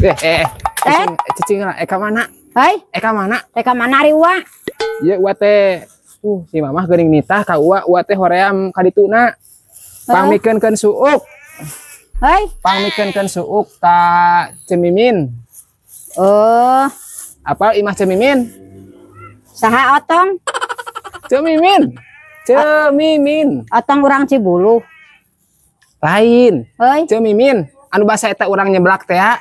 Cicing ka mana? Hei, Ka mana? teka mana ari wa? Ieu wa teh si mamah geuning nitah ka wa teh hoream ka dituna. Pamikeunkeun suuk. Hei, Pamikeunkeun suuk ka Cemimin. oh, Apa imah Cemimin? saha otong? Cemimin. Cemimin. Otong urang Cibulu. Lain. Hei, Cemimin. Anu basa eta urang nyeblak teh ya.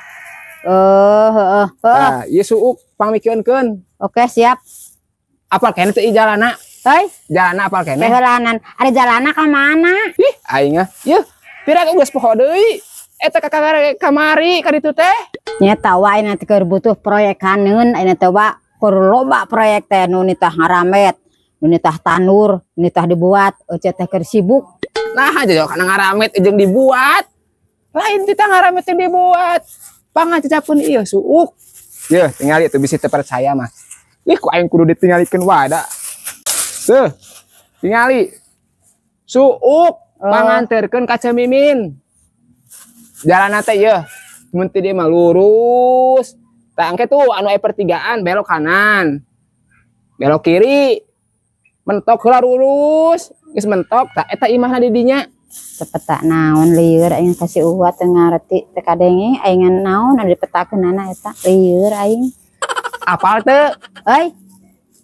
heeh. Nah, ieu suuk pamikeunkeun. Oke, siap. Apal keneh teh jalana? Hei, Jalana apal keneh? kehelanan. Ada jalana ka mana? Ih, aing ah. Yeuh, pira geus poho deui. Eta kamari ka ditu teh. Nyata wae nanti keur butuh proyekaneun ayeuna teh wa keur loba proyek teh nu nitah ngaramet, nu nitah tanur, nu nitah dibuat, euceut teh keur sibuk. Nah, aja kana ngaramet jeung dibuat. Lain kita ngaramet jeung dibuat. Pangacecapeun ieu suuk. Yeuh, tingali atuh bisi teu percaya mah. Ih, ku aing kudu ditingalikeun wada. Teuh. Tingali. Suuk panganterkeun ka Cemimin. Jalanna teh yeuh. Mun teu dieu mah lurus. Tah engke tuh anu aya pertigaan belok kanan. Belok kiri. Mentok heula lurus. Geus mentok tah eta imahna di dinya. Cepet tak naon lieur aing kasih uat teu ngarti teh kadenge aing naon anu dipetakeunana eta lieur aing. Apal teu? Hei,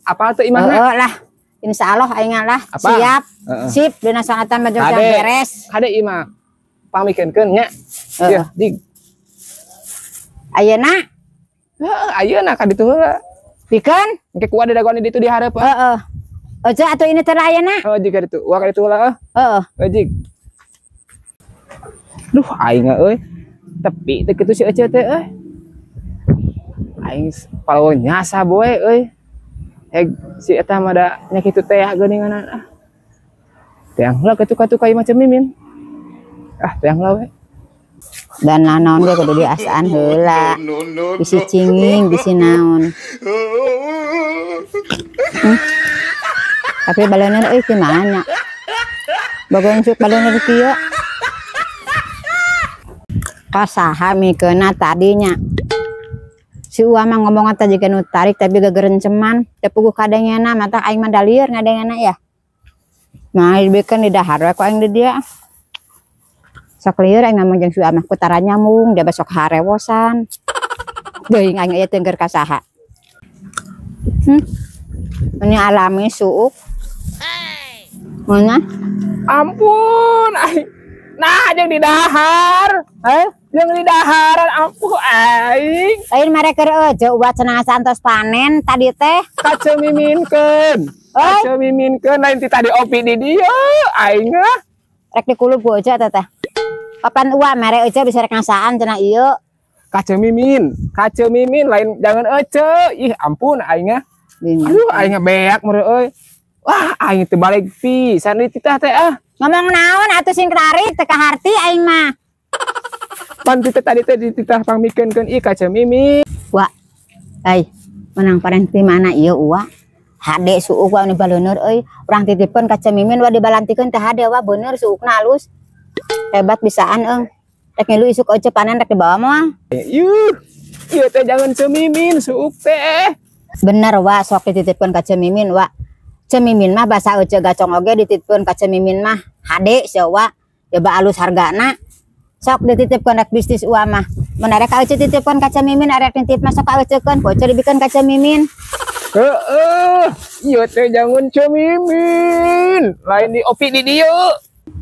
Apal teu imahna? heueuh lah. Insyaallah aing lah Apa? siap. Heeh. Sip dina sangatam mah jeung Kade. beres. Kade imah pamikeunkeun nya. Heeh. Yeuh, dig. Ayeuna Heeh, ayeuna ka ditu heula. pikeun? Engke ku ada dagon di ditu di hareup. Heeh. Ojo atuh ini teh ayeuna. Oh, jika ditu. Wa ka ditu heula. Heeh. Jig. Duh, aing euy. Tepi teh kitu si Ece teh euy. Aing palawan nyasa boy euy. Si eta mah da nya kitu teh geuninganan ah. Teang heula katu-katu ka imah Cemimin. Ah, teang heula we. Dan naon dia kudu diasaan heula. Bisi cinging, bisi naon. Tapi baleuneur euy teu mana. Bagon suk baleuneur kieu. Kasaha mikeunna tadinya. Si Uwa mah ngomong teh jiga nu tarik tapi gegerenceman, teu puguh kadengena mata aing mah dalieur ngadengena ya. Mah dibikeun di dahar we ku aing di dieu. Sok lieur aing ngomong jeung si Uwa mah ku tara nyambung dia besok harewosan. Deui aing aya teu keur kasaha. Ini alami suuk. Mana? Ampun, aing. Nah, jeung di dahar. Jeung di daharan ampun aing. Lain mereka eueuh buat cenah santos panen tadi teh. Ka Cemiminkeun. Ka Cemiminkeun lain ti tadi opi di dieu aing ah. Rek dikulub ku eueuh teh. Papan Uwa mere eueuh bisa rek ngasaan cenah ieu. Ka Cemimin lain jangan eueuh. Ih ampun aing ah. Aduh aing beak meureun euy. Wah aing teu balik pisan di titah teh ah. Ngomong naon atuh sing tarik teh ka harti aing mah. Pan titah tadi teh di titah pamikeunkeun ieu ka Cemimin. Wa. Ai, menang parenti mana ieu Uwa? Hade suuk wa nu baleuneur euy. Urang titipkeun ka Cemimin wa dibalantikeun teh hade wa bener suukna halus. Hebat bisaan eung. Rek ngilu isuk eueuh panen rek dibawa moal. Ieu teh jangan Cemimin suuk teh. Bener wa sok dititipkeun ka Cemimin wa. Cemimin mah basa eueuh gacong oge dititipkeun ka Cemimin mah hade sia wa. Coba alus hargana. Sok dititipkeun rek bisnis Uwa mah. Mun arek ka eueuh titipkeun ka Cemimin arek nitip mah sok eueuhkeun, ku eueuh dibikeun ka Cemimin. Heeh. Ieu teh jangan Cemimin. Lain di opi di dieu.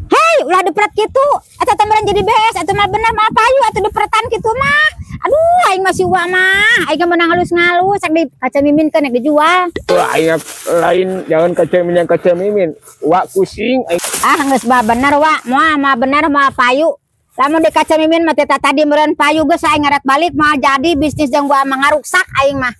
Hei, ulah dipret kitu. Eta teh meureun jadi bees, eta mah bener mah payu atuh dipretan kitu mah. Aduh, aing mah si Uwa mah, aing meunang halus-ngalus sak di ka Cemimin keun dijual. Aing lain jangan ka Cemimin. Wa pusing aing. Ah, geus bah bener wa, moal mah bener mah payu. Lamun di ka Cemimin mah teh tadi meureun payu geus aing ngaret balik mah jadi bisnis jeung gua mah ngaruksak aing mah.